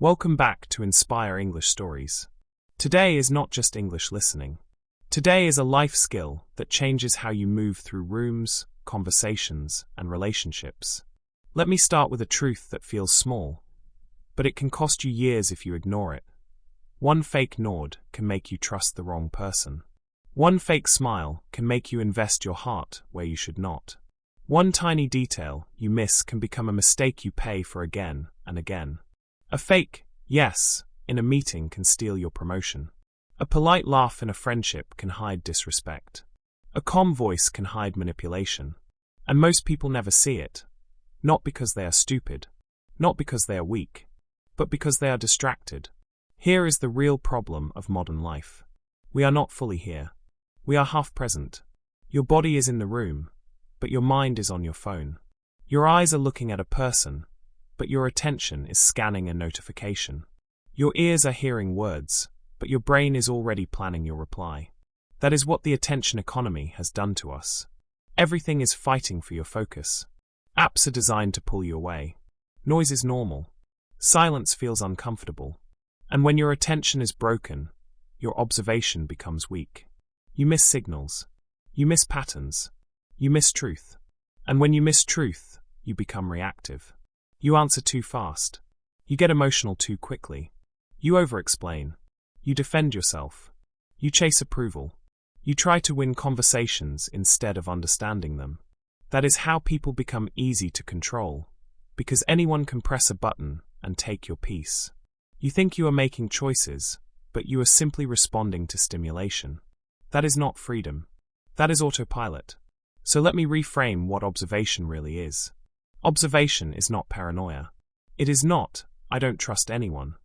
Welcome back to Inspire English Stories. Today is not just English listening. Today is a life skill that changes how you move through rooms, conversations, and relationships. Let me start with a truth that feels small, but it can cost you years if you ignore it. One fake nod can make you trust the wrong person. One fake smile can make you invest your heart where you should not. One tiny detail you miss can become a mistake you pay for again and again. A fake yes in a meeting can steal your promotion. A polite laugh in a friendship can hide disrespect. A calm voice can hide manipulation. And most people never see it. Not because they are stupid, not because they are weak, but because they are distracted. Here is the real problem of modern life. We are not fully here. We are half present. Your body is in the room, but your mind is on your phone. Your eyes are looking at a person, but your attention is scanning a notification. Your ears are hearing words, but your brain is already planning your reply. That is what the attention economy has done to us. Everything is fighting for your focus. Apps are designed to pull you away. Noise is normal. Silence feels uncomfortable. And when your attention is broken, your observation becomes weak. You miss signals. You miss patterns. You miss truth. And when you miss truth, you become reactive. You answer too fast. You get emotional too quickly. You over-explain. You defend yourself. You chase approval. You try to win conversations instead of understanding them. That is how people become easy to control, because anyone can press a button and take your peace. You think you are making choices, but you are simply responding to stimulation. That is not freedom. That is autopilot. So let me reframe what observation really is. Observation is not paranoia. It is not, I don't trust anyone.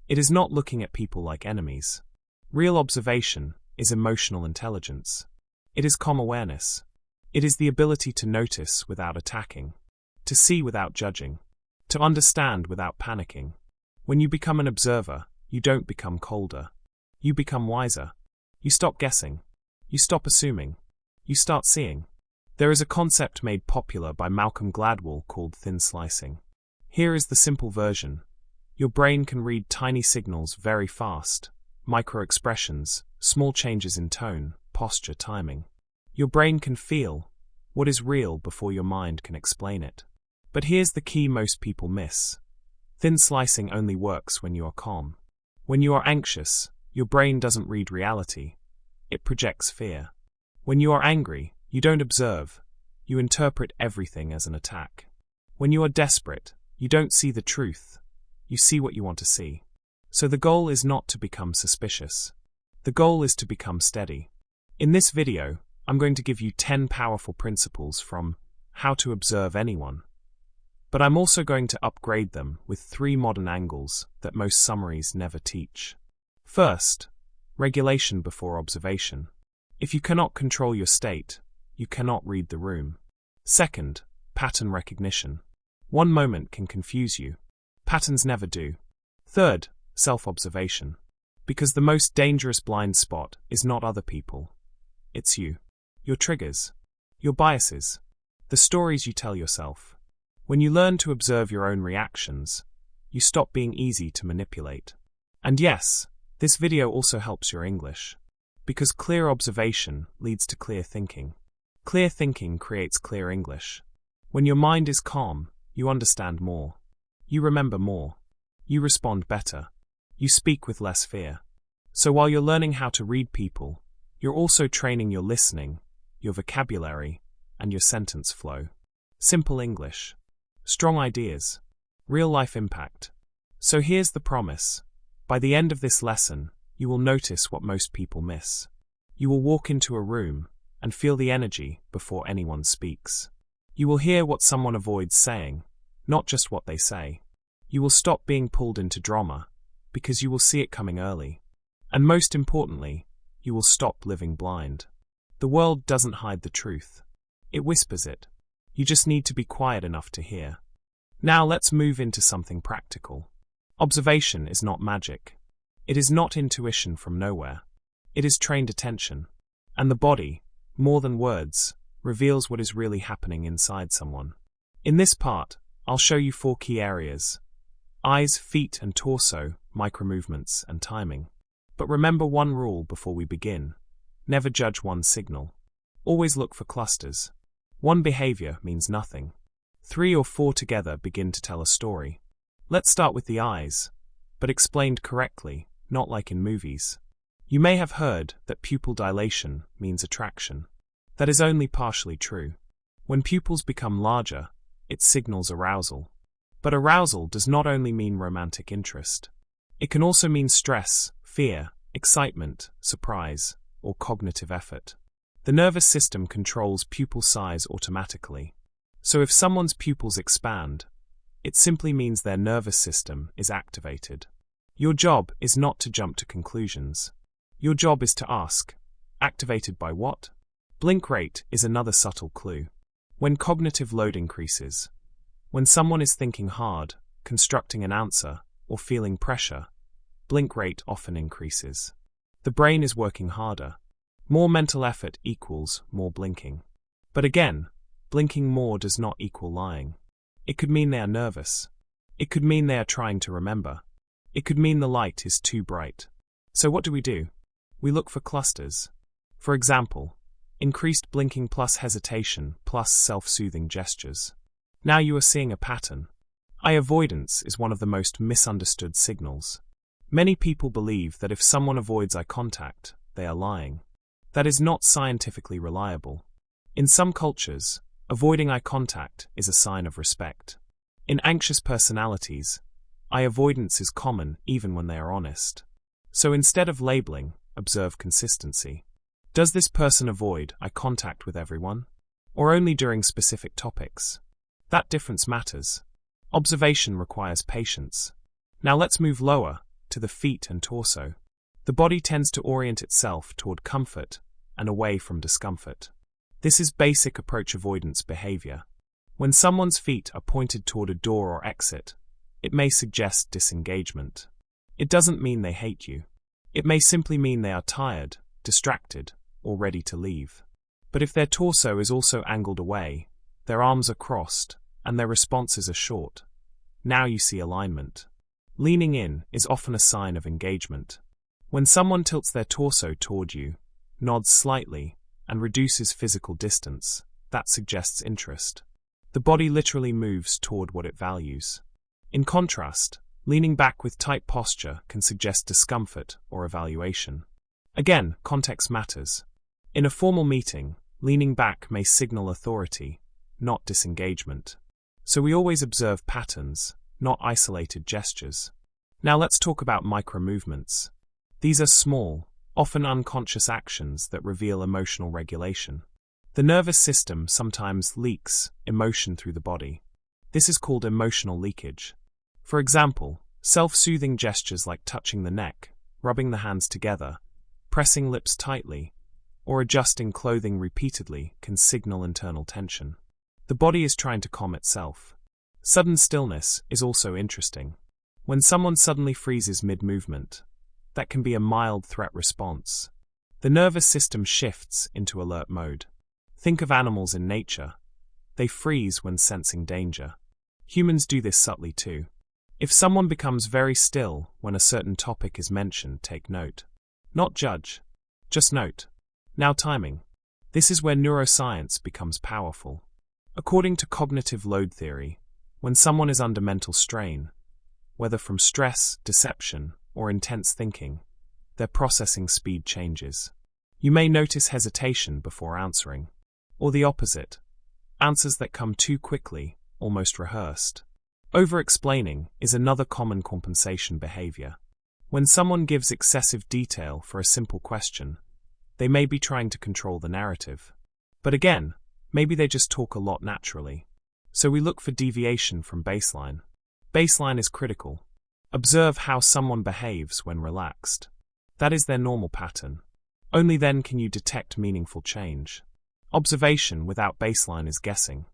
It is not looking at people like enemies. Real observation is emotional intelligence. It is calm awareness. It is the ability to notice without attacking, to see without judging, to understand without panicking. When you become an observer, you don't become colder. You become wiser. You stop guessing. You stop assuming. You start seeing. There is a concept made popular by Malcolm Gladwell called thin slicing. Here is the simple version. Your brain can read tiny signals very fast, micro-expressions, small changes in tone, posture, timing. Your brain can feel what is real before your mind can explain it. But here's the key most people miss. Thin slicing only works when you are calm. When you are anxious, your brain doesn't read reality. It projects fear. When you are angry, you don't observe. You interpret everything as an attack. When you are desperate, you don't see the truth. You see what you want to see. So the goal is not to become suspicious. The goal is to become steady. In this video, I'm going to give you 10 powerful principles from how to observe anyone. But I'm also going to upgrade them with 3 modern angles that most summaries never teach. First, regulation before observation. If you cannot control your state, you cannot read the room. Second, pattern recognition. One moment can confuse you. Patterns never do. Third, self-observation. Because the most dangerous blind spot is not other people. It's you. Your triggers. Your biases. The stories you tell yourself. When you learn to observe your own reactions, you stop being easy to manipulate. And yes, this video also helps your English. Because clear observation leads to clear thinking. Clear thinking creates clear English. When your mind is calm, you understand more. You remember more. You respond better. You speak with less fear. So while you're learning how to read people, you're also training your listening, your vocabulary, and your sentence flow. Simple English. Strong ideas. Real-life impact. So here's the promise. By the end of this lesson, you will notice what most people miss. You will walk into a room and feel the energy before anyone speaks. You will hear what someone avoids saying, not just what they say. You will stop being pulled into drama, because you will see it coming early. And most importantly, you will stop living blind. The world doesn't hide the truth. It whispers it. You just need to be quiet enough to hear. Now let's move into something practical. Observation is not magic. It is not intuition from nowhere. It is trained attention. And the body, more than words, reveals what is really happening inside someone. In this part, I'll show you 4 key areas. Eyes, feet, and torso, micromovements, and timing. But remember one rule before we begin. Never judge one signal. Always look for clusters. One behavior means nothing. 3 or 4 together begin to tell a story. Let's start with the eyes, but explained correctly, not like in movies. You may have heard that pupil dilation means attraction. That is only partially true. When pupils become larger, it signals arousal. But arousal does not only mean romantic interest. It can also mean stress, fear, excitement, surprise, or cognitive effort. The nervous system controls pupil size automatically. So if someone's pupils expand, it simply means their nervous system is activated. Your job is not to jump to conclusions. Your job is to ask, activated by what? Blink rate is another subtle clue. When cognitive load increases, when someone is thinking hard, constructing an answer, or feeling pressure, blink rate often increases. The brain is working harder. More mental effort equals more blinking. But again, blinking more does not equal lying. It could mean they are nervous. It could mean they are trying to remember. It could mean the light is too bright. So what do? We look for clusters. For example, increased blinking plus hesitation plus self-soothing gestures. Now you are seeing a pattern. Eye avoidance is one of the most misunderstood signals. Many people believe that if someone avoids eye contact, they are lying. That is not scientifically reliable. In some cultures, avoiding eye contact is a sign of respect. In anxious personalities, eye avoidance is common even when they are honest. So instead of labeling, observe consistency. Does this person avoid eye contact with everyone? Or only during specific topics? That difference matters. Observation requires patience. Now let's move lower, to the feet and torso. The body tends to orient itself toward comfort and away from discomfort. This is basic approach avoidance behavior. When someone's feet are pointed toward a door or exit, it may suggest disengagement. It doesn't mean they hate you. It may simply mean they are tired, distracted, or ready to leave. But if their torso is also angled away, their arms are crossed, and their responses are short, now you see alignment. Leaning in is often a sign of engagement. When someone tilts their torso toward you, nods slightly, and reduces physical distance, that suggests interest. The body literally moves toward what it values. In contrast, leaning back with tight posture can suggest discomfort or evaluation. Again, context matters. In a formal meeting, leaning back may signal authority, not disengagement. So we always observe patterns, not isolated gestures. Now let's talk about micromovements. These are small, often unconscious actions that reveal emotional regulation. The nervous system sometimes leaks emotion through the body. This is called emotional leakage. For example, self-soothing gestures like touching the neck, rubbing the hands together, pressing lips tightly, or adjusting clothing repeatedly can signal internal tension. The body is trying to calm itself. Sudden stillness is also interesting. When someone suddenly freezes mid-movement, that can be a mild threat response. The nervous system shifts into alert mode. Think of animals in nature. They freeze when sensing danger. Humans do this subtly too. If someone becomes very still when a certain topic is mentioned, take note. Not judge. Just note. Now timing. This is where neuroscience becomes powerful. According to cognitive load theory, when someone is under mental strain, whether from stress, deception, or intense thinking, their processing speed changes. You may notice hesitation before answering. Or the opposite, answers that come too quickly, almost rehearsed. Over-explaining is another common compensation behavior. When someone gives excessive detail for a simple question, they may be trying to control the narrative. But again, maybe they just talk a lot naturally. So we look for deviation from baseline. Baseline is critical. Observe how someone behaves when relaxed. That is their normal pattern. Only then can you detect meaningful change. Observation without baseline is guessing.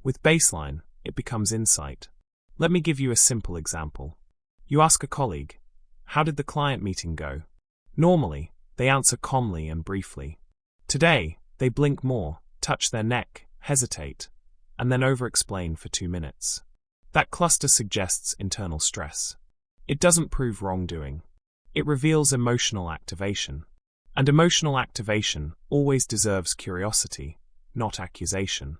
With baseline, it becomes insight. Let me give you a simple example. You ask a colleague, "How did the client meeting go?" Normally, they answer calmly and briefly. Today, they blink more, touch their neck, hesitate, and then over-explain for 2 minutes. That cluster suggests internal stress. It doesn't prove wrongdoing. It reveals emotional activation. And emotional activation always deserves curiosity, not accusation.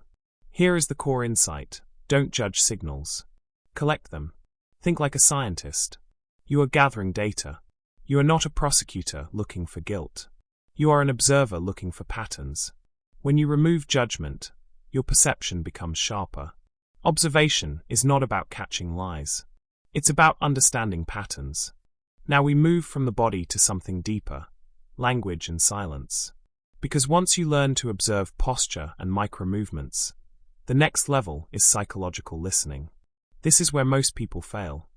Here is the core insight. Don't judge signals. Collect them. Think like a scientist. You are gathering data. You are not a prosecutor looking for guilt. You are an observer looking for patterns. When you remove judgment, your perception becomes sharper. Observation is not about catching lies. It's about understanding patterns. Now we move from the body to something deeper, language and silence. Because once you learn to observe posture and micro-movements, the next level is psychological listening. This is where most people fail.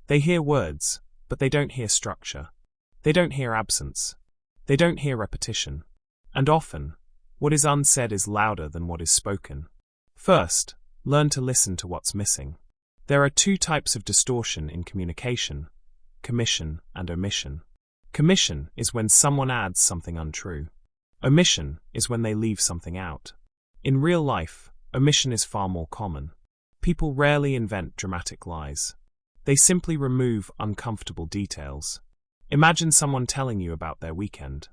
They hear words, but they don't hear structure. They don't hear absence. They don't hear repetition. And often, what is unsaid is louder than what is spoken. First, learn to listen to what's missing. There are two types of distortion in communication: commission and omission. Commission is when someone adds something untrue. Omission is when they leave something out. In real life, omission is far more common. People rarely invent dramatic lies. They simply remove uncomfortable details. Imagine someone telling you about their weekend.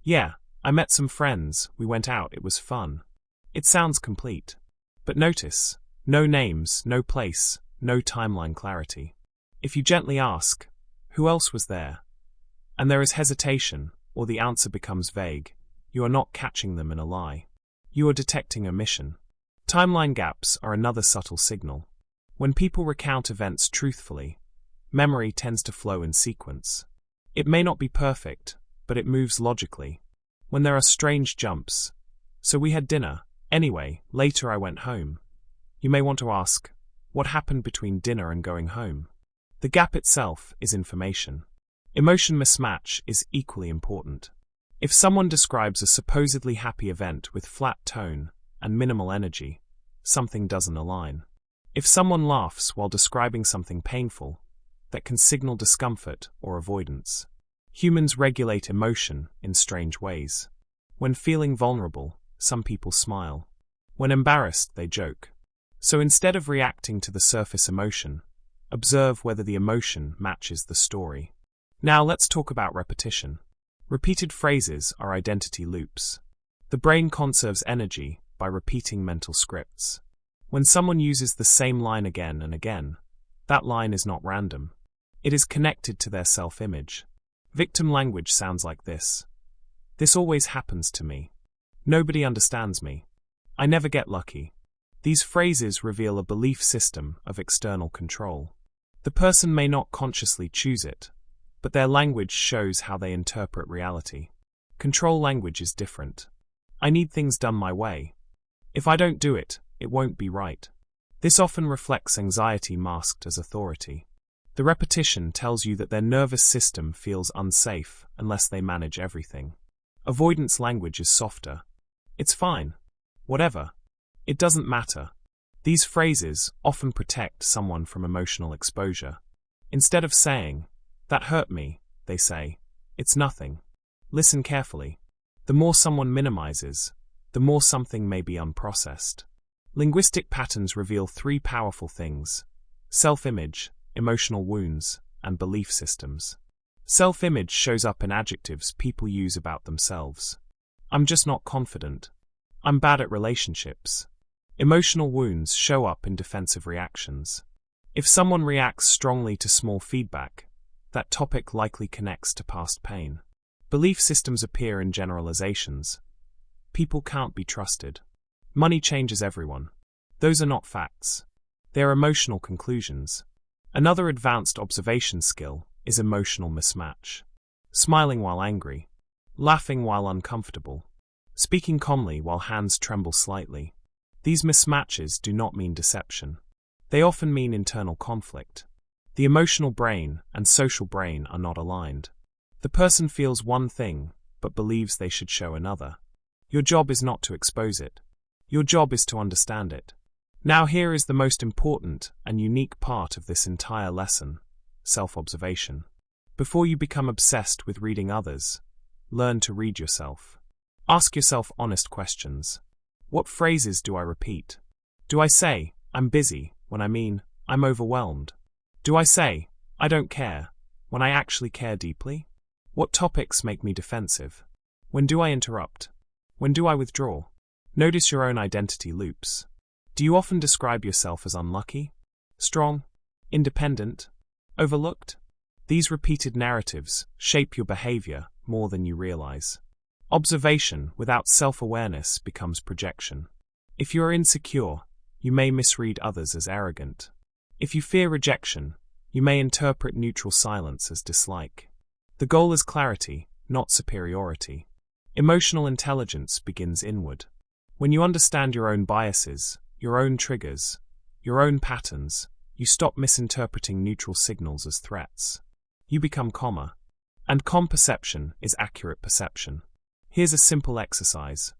Yeah, I met some friends, we went out, it was fun. It sounds complete. But notice, no names, no place, no timeline clarity. If you gently ask, who else was there? And there is hesitation, or the answer becomes vague, you are not catching them in a lie. You are detecting omission. Timeline gaps are another subtle signal. When people recount events truthfully, memory tends to flow in sequence. It may not be perfect, but it moves logically. When there are strange jumps, so we had dinner, anyway, later I went home. You may want to ask, what happened between dinner and going home? The gap itself is information. Emotion mismatch is equally important. If someone describes a supposedly happy event with flat tone and minimal energy, something doesn't align. If someone laughs while describing something painful, that can signal discomfort or avoidance. Humans regulate emotion in strange ways. When feeling vulnerable, some people smile. When embarrassed, they joke. So instead of reacting to the surface emotion, observe whether the emotion matches the story. Now let's talk about repetition. Repeated phrases are identity loops. The brain conserves energy by repeating mental scripts. When someone uses the same line again and again, that line is not random. It is connected to their self-image. Victim language sounds like this. This always happens to me. Nobody understands me. I never get lucky. These phrases reveal a belief system of external control. The person may not consciously choose it, but their language shows how they interpret reality. Control language is different. I need things done my way. If I don't do it, it won't be right. This often reflects anxiety masked as authority. The repetition tells you that their nervous system feels unsafe unless they manage everything. Avoidance language is softer. It's fine. Whatever. It doesn't matter. These phrases often protect someone from emotional exposure. Instead of saying, that hurt me, they say, it's nothing. Listen carefully. The more someone minimizes, the more something may be unprocessed. Linguistic patterns reveal three powerful things: self-image, emotional wounds, and belief systems. Self-image shows up in adjectives people use about themselves. I'm just not confident. I'm bad at relationships. Emotional wounds show up in defensive reactions. If someone reacts strongly to small feedback, that topic likely connects to past pain. Belief systems appear in generalizations. People can't be trusted. Money changes everyone. Those are not facts. They are emotional conclusions. Another advanced observation skill is emotional mismatch. Smiling while angry. Laughing while uncomfortable. Speaking calmly while hands tremble slightly. These mismatches do not mean deception. They often mean internal conflict. The emotional brain and social brain are not aligned. The person feels one thing, but believes they should show another. Your job is not to expose it. Your job is to understand it. Now here is the most important and unique part of this entire lesson: self-observation. Before you become obsessed with reading others, learn to read yourself. Ask yourself honest questions. What phrases do I repeat? Do I say, I'm busy, when I mean, I'm overwhelmed? Do I say, I don't care, when I actually care deeply? What topics make me defensive? When do I interrupt? When do I withdraw? Notice your own identity loops. Do you often describe yourself as unlucky, strong, independent, overlooked? These repeated narratives shape your behavior more than you realize. Observation without self-awareness becomes projection. If you are insecure, you may misread others as arrogant. If you fear rejection, you may interpret neutral silence as dislike. The goal is clarity, not superiority. Emotional intelligence begins inward. When you understand your own biases, your own triggers, your own patterns, you stop misinterpreting neutral signals as threats. You become calmer. And calm perception is accurate perception. Here's a simple exercise.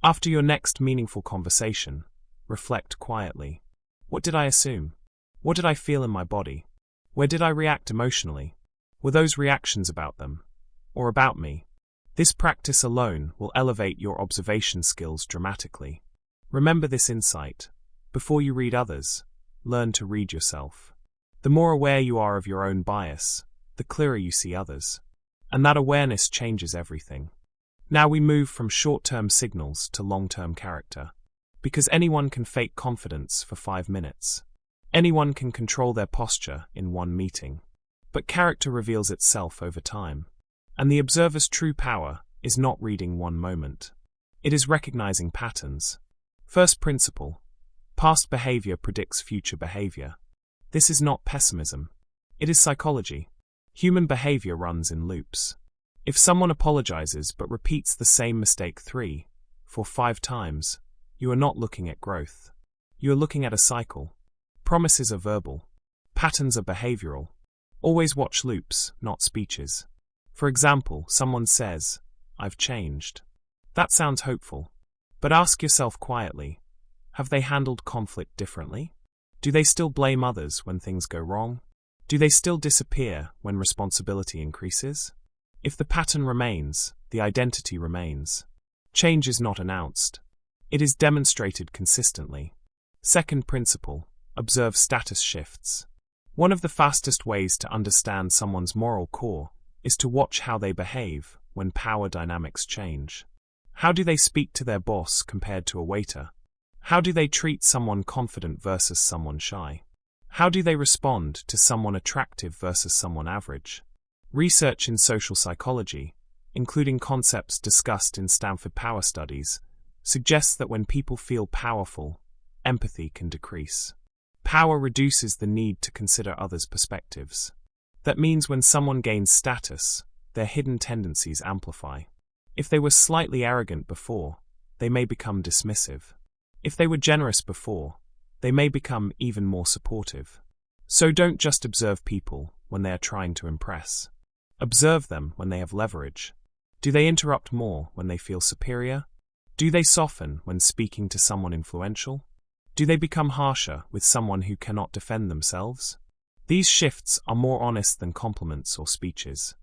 After your next meaningful conversation, reflect quietly. What did I assume? What did I feel in my body? Where did I react emotionally? Were those reactions about them? Or about me? This practice alone will elevate your observation skills dramatically. Remember this insight. Before you read others, learn to read yourself. The more aware you are of your own bias, the clearer you see others. And that awareness changes everything. Now we move from short-term signals to long-term character. Because anyone can fake confidence for 5 minutes. Anyone can control their posture in one meeting. But character reveals itself over time. And the observer's true power is not reading one moment. It is recognizing patterns. First principle. Past behavior predicts future behavior. This is not pessimism. It is psychology. Human behavior runs in loops. If someone apologizes but repeats the same mistake 3, 4, 5 times, you are not looking at growth. You are looking at a cycle. Promises are verbal. Patterns are behavioral. Always watch loops, not speeches. For example, someone says, I've changed. That sounds hopeful. But ask yourself quietly, have they handled conflict differently? Do they still blame others when things go wrong? Do they still disappear when responsibility increases? If the pattern remains, the identity remains. Change is not announced. It is demonstrated consistently. Second principle, observe status shifts. One of the fastest ways to understand someone's moral core is to watch how they behave when power dynamics change. How do they speak to their boss compared to a waiter? How do they treat someone confident versus someone shy? How do they respond to someone attractive versus someone average? Research in social psychology, including concepts discussed in Stanford Power Studies, suggests that when people feel powerful, empathy can decrease. Power reduces the need to consider others' perspectives. That means when someone gains status, their hidden tendencies amplify. If they were slightly arrogant before, they may become dismissive. If they were generous before, they may become even more supportive. So don't just observe people when they are trying to impress. Observe them when they have leverage. Do they interrupt more when they feel superior? Do they soften when speaking to someone influential? Do they become harsher with someone who cannot defend themselves? These shifts are more honest than compliments or speeches.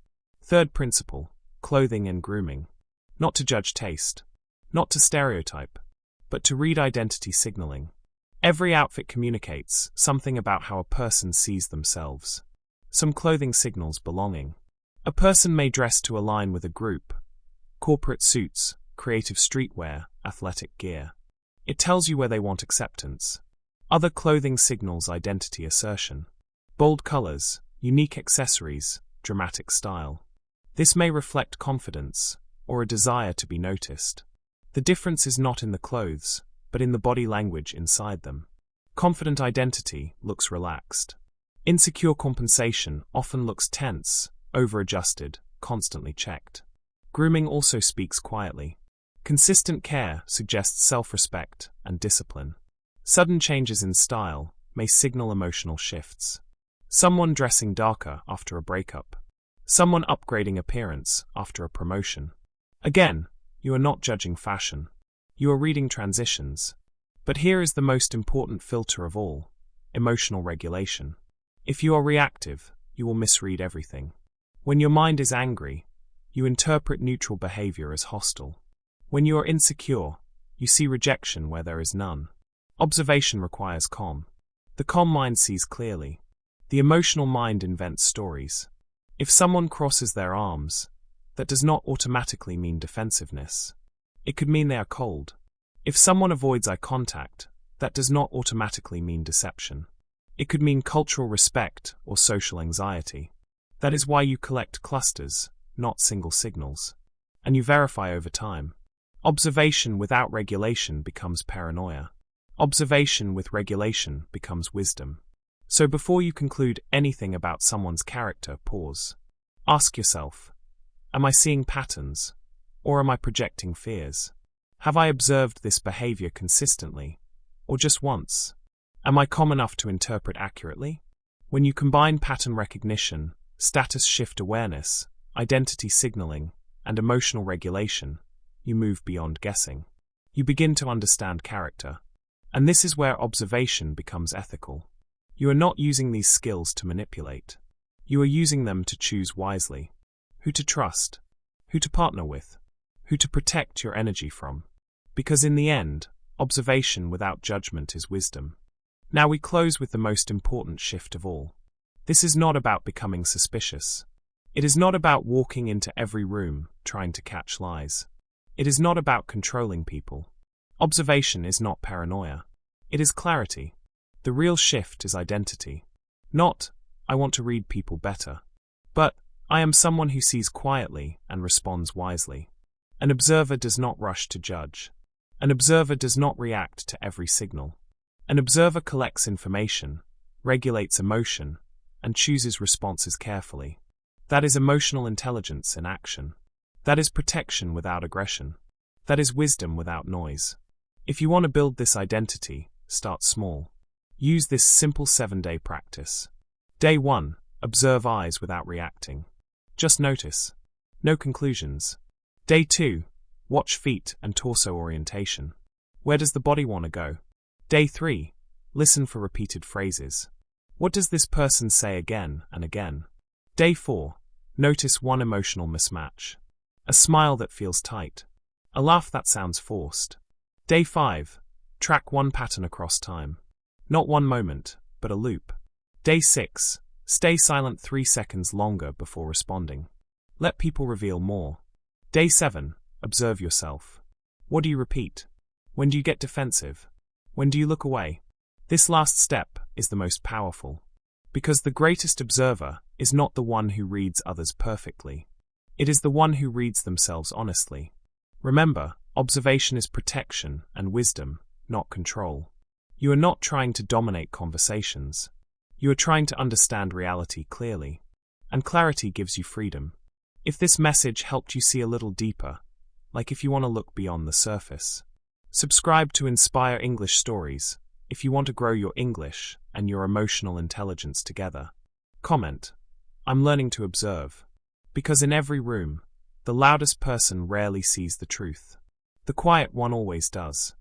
Third principle, clothing and grooming. Not to judge taste, not to stereotype, but to read identity signaling. Every outfit communicates something about how a person sees themselves. Some clothing signals belonging. A person may dress to align with a group. Corporate suits, creative streetwear, athletic gear. It tells you where they want acceptance. Other clothing signals identity assertion. Bold colors, unique accessories, dramatic style. This may reflect confidence, or a desire to be noticed. The difference is not in the clothes, but in the body language inside them. Confident identity looks relaxed. Insecure compensation often looks tense, over-adjusted, constantly checked. Grooming also speaks quietly. Consistent care suggests self-respect and discipline. Sudden changes in style may signal emotional shifts. Someone dressing darker after a breakup. Someone upgrading appearance after a promotion. Again, you are not judging fashion. You are reading transitions. But here is the most important filter of all, emotional regulation. If you are reactive, you will misread everything. When your mind is angry, you interpret neutral behavior as hostile. When you are insecure, you see rejection where there is none. Observation requires calm. The calm mind sees clearly. The emotional mind invents stories. If someone crosses their arms, that does not automatically mean defensiveness. It could mean they are cold. If someone avoids eye contact, that does not automatically mean deception. It could mean cultural respect or social anxiety. That is why you collect clusters, not single signals. And you verify over time. Observation without regulation becomes paranoia. Observation with regulation becomes wisdom. So before you conclude anything about someone's character, pause. Ask yourself, am I seeing patterns, or am I projecting fears? Have I observed this behavior consistently, or just once? Am I calm enough to interpret accurately? When you combine pattern recognition, status shift awareness, identity signaling, and emotional regulation, you move beyond guessing. You begin to understand character. And this is where observation becomes ethical. You are not using these skills to manipulate. You are using them to choose wisely. Who to trust, who to partner with, who to protect your energy from. Because in the end, observation without judgment is wisdom. Now we close with the most important shift of all. This is not about becoming suspicious. It is not about walking into every room, trying to catch lies. It is not about controlling people. Observation is not paranoia. It is clarity. The real shift is identity. Not, I want to read people better. But, I am someone who sees quietly and responds wisely. An observer does not rush to judge. An observer does not react to every signal. An observer collects information, regulates emotion, and chooses responses carefully. That is emotional intelligence in action. That is protection without aggression. That is wisdom without noise. If you want to build this identity, start small. Use this simple 7-day practice. Day 1. Observe eyes without reacting. Just notice. No conclusions. Day 2. Watch feet and torso orientation. Where does the body want to go? Day 3. Listen for repeated phrases. What does this person say again and again? Day 4. Notice one emotional mismatch. A smile that feels tight. A laugh that sounds forced. Day 5. Track one pattern across time. Not one moment, but a loop. Day 6. Stay silent 3 seconds longer before responding. Let people reveal more. Day 7. Observe yourself. What do you repeat? When do you get defensive? When do you look away? This last step is the most powerful. Because the greatest observer is not the one who reads others perfectly. It is the one who reads themselves honestly. Remember, observation is protection and wisdom, not control. You are not trying to dominate conversations. You are trying to understand reality clearly. And clarity gives you freedom. If this message helped you see a little deeper, like if you want to look beyond the surface, subscribe to Inspire English Stories if you want to grow your English and your emotional intelligence together. Comment, I'm learning to observe. Because in every room, the loudest person rarely sees the truth. The quiet one always does.